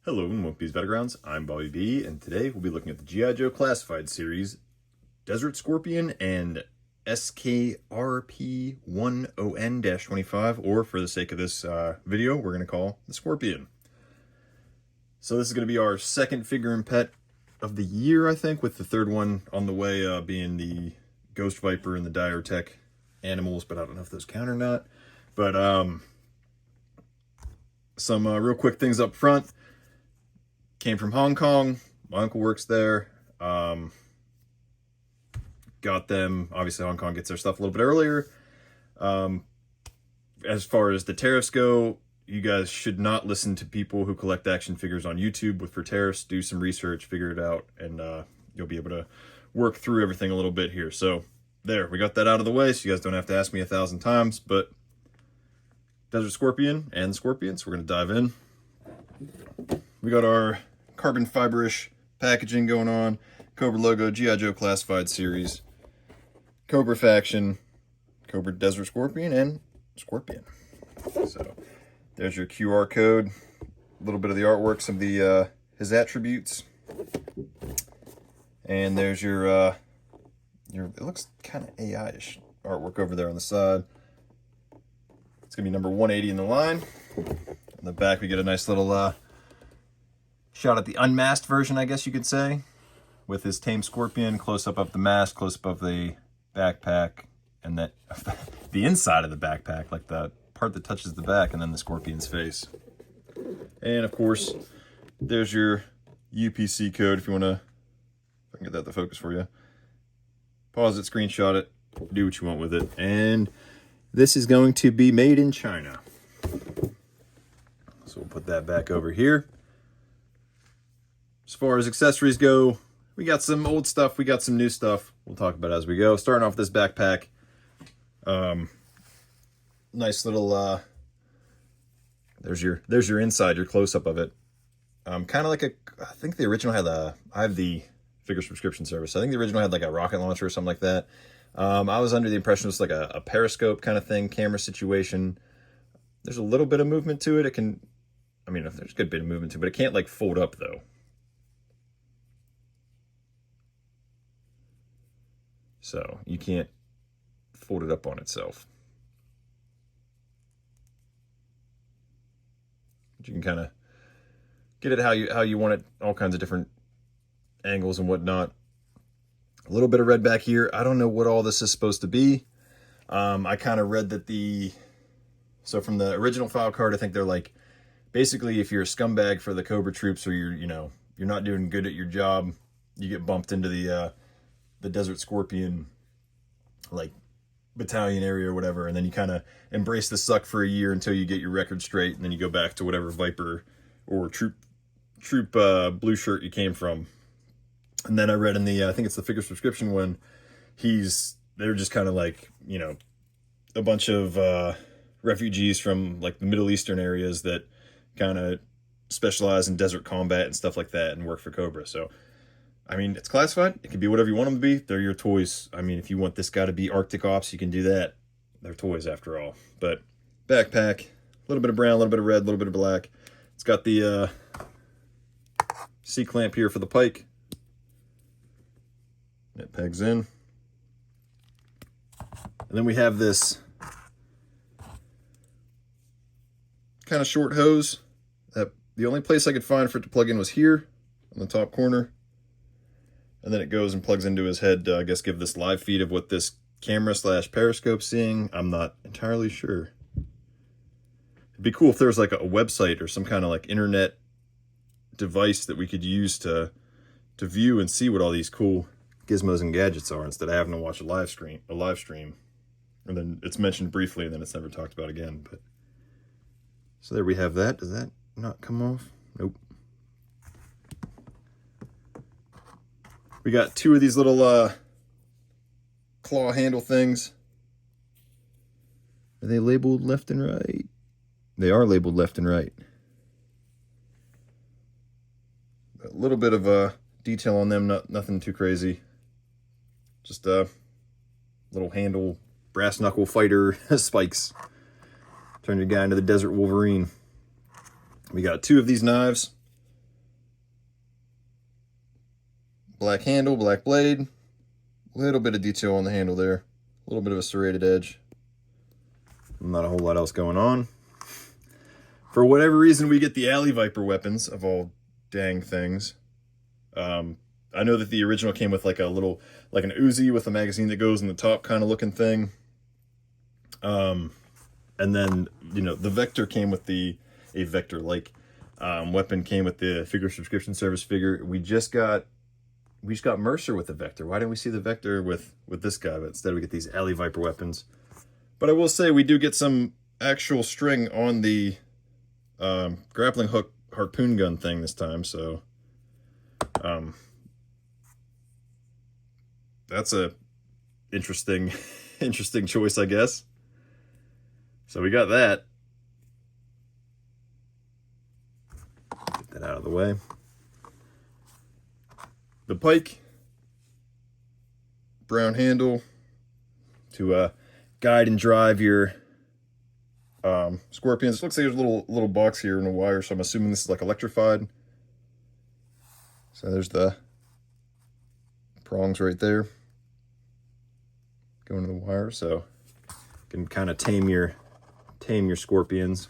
Hello and welcome to These Battlegrounds. I'm Bobby B, and today we'll be looking at the G.I. Joe Classified series, Desert Scorpion and SKRP1ON-25, or for the sake of this video, we're going to call the Scorpion. So this is going to be our second figure and pet of the year, I think, with the third one on the way being the Ghost Viper and the Dire Tech animals, but I don't know if those count or not. But some real quick things up front. Came from Hong Kong. My uncle works there. Got them. Obviously, Hong Kong gets their stuff a little bit earlier. As far as the tariffs go, you guys should not listen to people who collect action figures on YouTube for tariffs. Do some research, figure it out, and you'll be able to work through everything a little bit here. So there, we got that out of the way, so you guys don't have to ask me 1,000 times. But Desert Scorpion and the Scorpions, we're going to dive in. We got our carbon fiber-ish packaging going on. Cobra logo, G.I. Joe Classified series, Cobra faction, Cobra Desert Scorpion, and Scorpion. So there's your QR code, a little bit of the artwork, some of the his attributes, and there's your it looks kind of AI-ish artwork over there on the side. It's gonna be number 180 in the line. On the back, we get a nice little shot at the unmasked version, I guess you could say, with his tame Scorpion, close up of the mask, close up of the backpack, and that the inside of the backpack, like the part that touches the back, and then the Scorpion's face. And of course, there's your UPC code if you want to. If I can get that to focus for you. Pause it, screenshot it, do what you want with it. And this is going to be made in China. So we'll put that back over here. As far as accessories go, we got some old stuff, we got some new stuff. We'll talk about it as we go. Starting off with this backpack. Nice little, there's your inside, your close-up of it. Kind of like I think the original had I have the figure subscription service. I think the original had like a rocket launcher or something like that. I was under the impression it was like a periscope kind of thing, camera situation. There's a little bit of movement to it. It can, I mean, there's a good bit of movement to it, but it can't like fold up though. So you can't fold it up on itself. But you can kind of get it how you want it, all kinds of different angles and whatnot. A little bit of red back here. I don't know what all this is supposed to be. I kind of read that so from the original file card, I think they're like, basically if you're a scumbag for the Cobra troops, or you're not doing good at your job, you get bumped into the Desert Scorpion like battalion area or whatever, and then you kind of embrace the suck for a year until you get your record straight, and then you go back to whatever Viper or troop blue shirt you came from. And then I read in the I think it's the figure subscription one, they're just kind of like, a bunch of refugees from like the Middle Eastern areas that kind of specialize in desert combat and stuff like that and work for Cobra. So I mean, it's classified. It can be whatever you want them to be. They're your toys. I mean, if you want this guy to be Arctic Ops, you can do that. They're toys after all. But backpack, a little bit of brown, a little bit of red, a little bit of black. It's got the C-clamp here for the pike. It pegs in. And then we have this kind of short hose that the only place I could find for it to plug in was here on the top corner. And then it goes and plugs into his head to, I guess, give this live feed of what this camera/periscope's seeing. I'm not entirely sure. It'd be cool if there was like a website or some kind of like internet device that we could use to view and see what all these cool gizmos and gadgets are, instead of having to watch a live stream. And then it's mentioned briefly and then it's never talked about again. But so there we have that. Does that not come off? Nope. We got two of these little claw handle things. Are they labeled left and right? They are labeled left and right. A little bit of detail on them, nothing too crazy. Just a little handle, brass knuckle fighter spikes. Turn your guy into the Desert Wolverine. We got two of these knives. Black handle, black blade. A little bit of detail on the handle there. A little bit of a serrated edge. Not a whole lot else going on. For whatever reason, we get the Alley Viper weapons, of all dang things. I know that the original came with like a little, like an Uzi with a magazine that goes in the top kind of looking thing. And then, you know, the Vector came with a Vector-like weapon came with the figure subscription service figure. We just got Mercer with the Vector. Why didn't we see the Vector with this guy? But instead we get these Alley Viper weapons. But I will say we do get some actual string on the grappling hook harpoon gun thing this time, so that's a interesting choice, I guess. So we got that. Get that out of the way. The pike, brown handle to guide and drive your scorpions. It looks like there's a little box here and a wire, so I'm assuming this is like electrified. So there's the prongs right there going to the wire, so you can kind of tame your scorpions.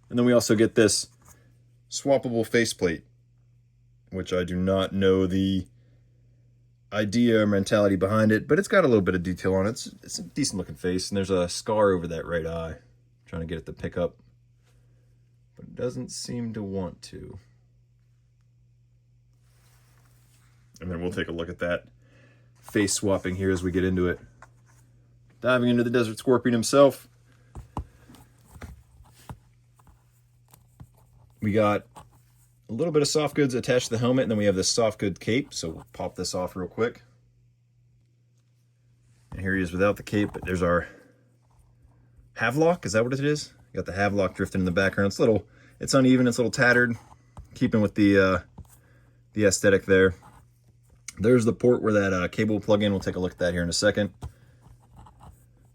And then we also get this swappable faceplate, which I do not know the idea or mentality behind it, but it's got a little bit of detail on it. It's a decent looking face, and there's a scar over that right eye. I'm trying to get it to pick up, but it doesn't seem to want to. And then we'll take a look at that face swapping here as we get into it. Diving into the Desert Scorpion himself. We got a little bit of soft goods attached to the helmet, and then we have this soft good cape, so we'll pop this off real quick. And here he is without the cape, but there's our Havelock, is that what it is? Got the Havelock drifting in the background. It's uneven, it's a little tattered, keeping with the aesthetic there. There's the port where that cable will plug in. We'll take a look at that here in a second.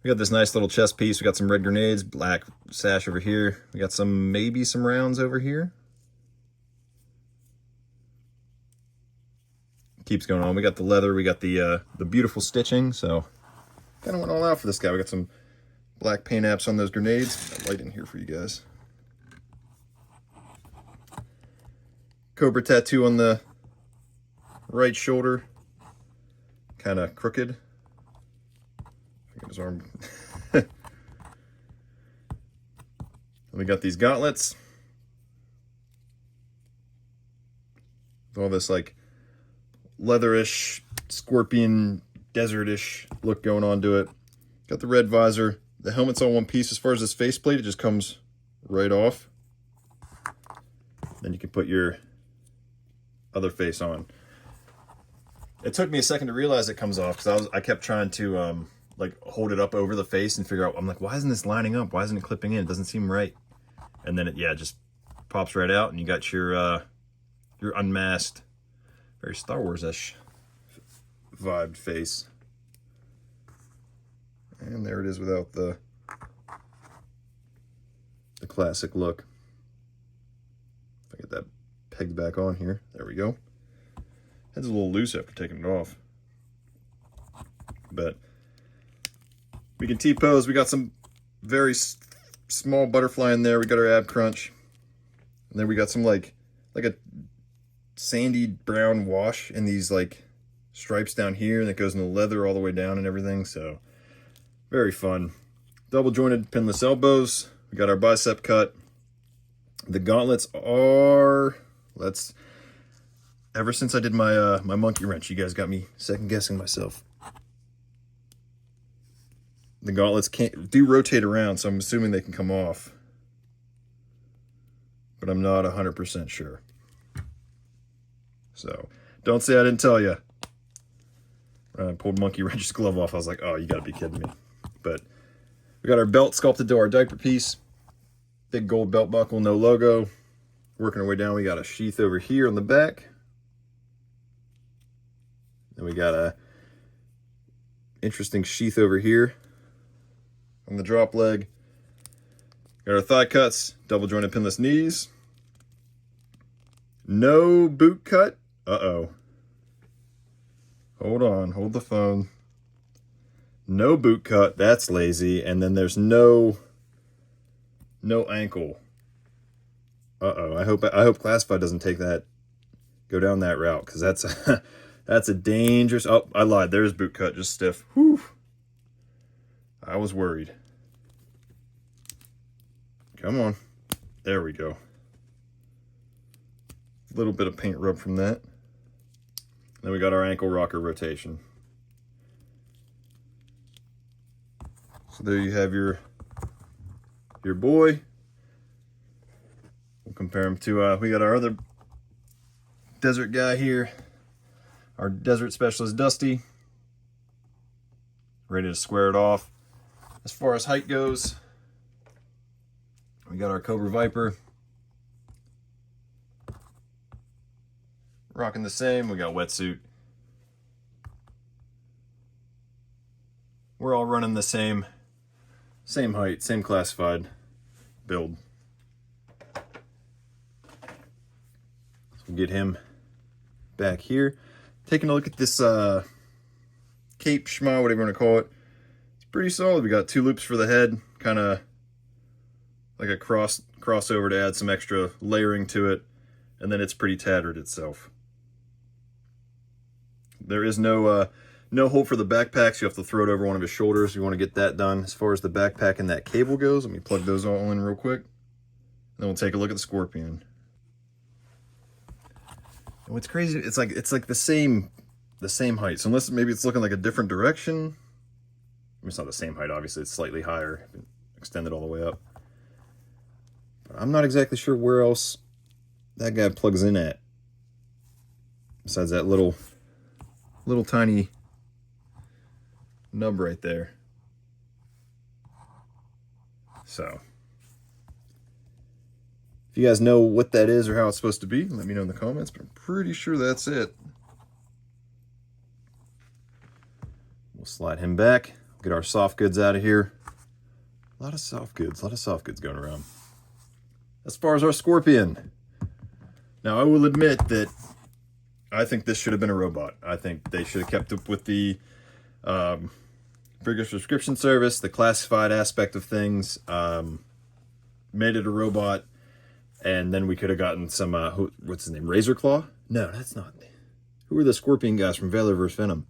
We got this nice little chest piece. We got some red grenades, black sash over here. We got maybe some rounds over here. Keeps going on. We got the leather. We got the beautiful stitching. So kind of went all out for this guy. We got some black paint apps on those grenades. Got light in here for you guys. Cobra tattoo on the right shoulder, kind of crooked. Look at his arm. We got these gauntlets. With all this like leatherish, scorpion, desertish look going on to it. Got the red visor. The helmet's all one piece. As far as this faceplate, it just comes right off. Then you can put your other face on. It took me a second to realize it comes off, because I kept trying to like hold it up over the face and figure out, I'm like, why isn't this lining up? Why isn't it clipping in? It doesn't seem right. And then it just pops right out, and you got your unmasked, very Star Wars-ish vibed face. And there it is without the classic look. If I get that pegged back on here, there we go. Head's a little loose after taking it off, but we can T-pose. We got some very small butterfly in there. We got our ab crunch, and then we got some like a sandy brown wash in these like stripes down here, and it goes in the leather all the way down and everything. So very fun. Double jointed pinless elbows. We got our bicep cut. The gauntlets are, ever since I did my my monkey wrench, you guys got me second guessing myself. The gauntlets do rotate around, so I'm assuming they can come off, but I'm not 100% sure. So don't say I didn't tell you. When I pulled monkey wrench's glove off, I was like, oh, you gotta be kidding me. But we got our belt sculpted to our diaper piece. Big gold belt buckle, no logo. Working our way down, we got a sheath over here on the back. Then we got a interesting sheath over here on the drop leg. Got our thigh cuts, double jointed pinless knees. No boot cut Uh-oh. Hold on, hold the phone. No boot cut, that's lazy. And then there's no ankle. Uh-oh, I hope Classified doesn't take that, go down that route, because that's that's a dangerous, oh, I lied, there's boot cut, just stiff. Whew. I was worried. Come on. There we go. A little bit of paint rub from that. Then we got our ankle rocker rotation. So there you have your boy. We'll compare him to, we got our other desert guy here, our desert specialist Dusty. Ready to square it off. As far as height goes, we got our Cobra Viper. Rocking the same, we got wetsuit. We're all running the same height, same classified build. So we'll get him back here. Taking a look at this cape, schma, whatever you want to call it. It's pretty solid. We got 2 loops for the head, kind of like a crossover to add some extra layering to it, and then it's pretty tattered itself. There is no hold for the backpacks. You have to throw it over one of his shoulders. You want to get that done. As far as the backpack and that cable goes, let me plug those all in real quick. Then we'll take a look at the Scorpion. And what's crazy, it's like the same height. So unless maybe it's looking like a different direction. I mean, it's not the same height, obviously. It's slightly higher. Extend it all the way up. But I'm not exactly sure where else that guy plugs in at. Besides that little tiny nub right there. So if you guys know what that is or how it's supposed to be, let me know in the comments, but I'm pretty sure that's it. We'll slide him back, get our soft goods out of here. A lot of soft goods going around. As far as our Scorpion, now I will admit that I think this should have been a robot. I think they should have kept up with the bigger subscription service, the classified aspect of things, made it a robot, and then we could have gotten some, what's his name, Razor Claw? No, that's not. Who are the Scorpion guys from Valor vs. Venom?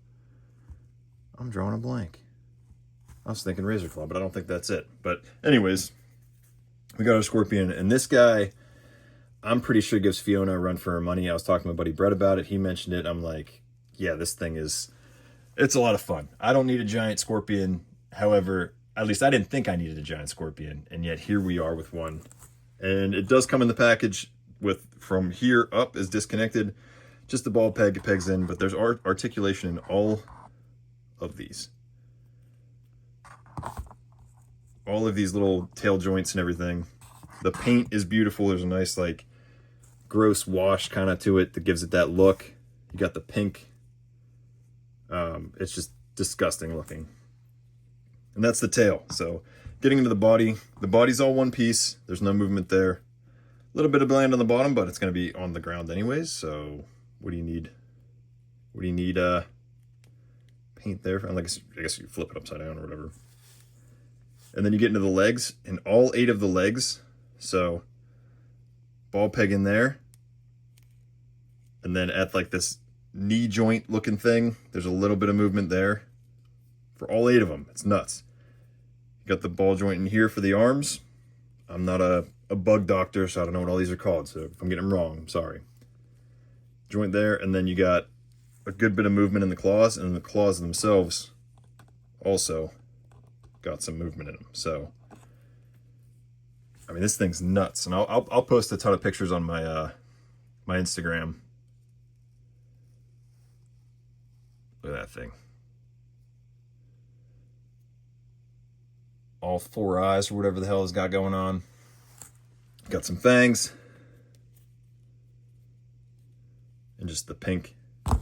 I'm drawing a blank. I was thinking Razor Claw, but I don't think that's it. But anyways, we got our Scorpion, and this guy, I'm pretty sure gives Fiona a run for her money. I was talking to my buddy Brett about it. He mentioned it. I'm like, yeah, this thing is, it's a lot of fun. I don't need a giant Scorpion. However, at least I didn't think I needed a giant Scorpion. And yet here we are with one. And it does come in the package with, from here up is disconnected. Just the ball peg, it pegs in. But there's articulation in all of these. All of these little tail joints and everything. The paint is beautiful. There's a nice, like, gross wash kind of to it that gives it that look. You got the pink. It's just disgusting looking. And that's the tail. So getting into the body's all one piece. There's no movement there. A little bit of blend on the bottom, but it's going to be on the ground anyways. So what do you need? What do you need? Paint there. I guess you flip it upside down or whatever. And then you get into the legs, and all 8 of the legs. So ball peg in there. And then at like this knee joint looking thing, there's a little bit of movement there. For all 8 of them, it's nuts. You got the ball joint in here for the arms. I'm not a bug doctor, so I don't know what all these are called. So if I'm getting them wrong, I'm sorry. Joint there, and then you got a good bit of movement in the claws, and the claws themselves also got some movement in them. So I mean, this thing's nuts, and I'll post a ton of pictures on my my Instagram. Look at that thing. All 4 eyes or whatever the hell it's got going on. Got some fangs. And just the pink.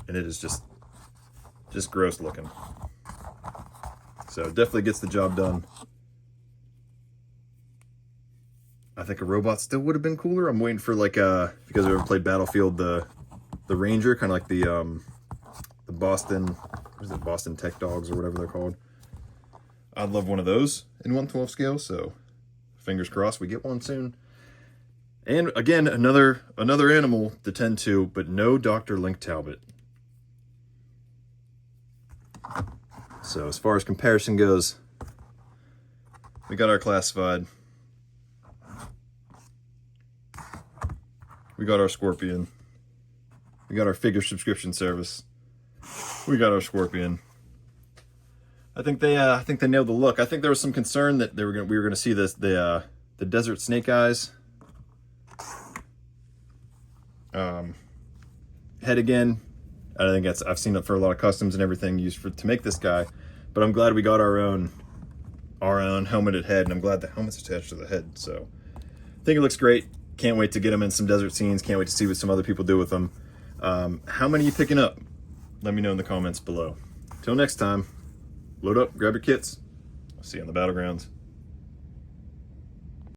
And it is just gross looking. So it definitely gets the job done. I think a robot still would have been cooler. I'm waiting for, like, if you guys ever played Battlefield, the Ranger, kind of like the Boston, what is it, Boston Tech Dogs or whatever they're called. I'd love one of those in 1/12 scale, so fingers crossed we get one soon. And again, another animal to tend to, but no Dr. Link Talbot. So as far as comparison goes, we got our classified, we got our Scorpion, we got our figure subscription service, we got our Scorpion. I think they nailed the look. I think there was some concern that we were gonna see the desert snake eyes head again. I think I've seen it for a lot of customs and everything used to make this guy, but I'm glad we got our own helmeted head, and I'm glad the helmet's attached to the head. So I think it looks great. Can't wait to get them in some desert scenes. Can't wait to see what some other people do with them. How many are you picking up? Let me know in the comments below. Till next time, load up, grab your kits. I'll see you on the battlegrounds.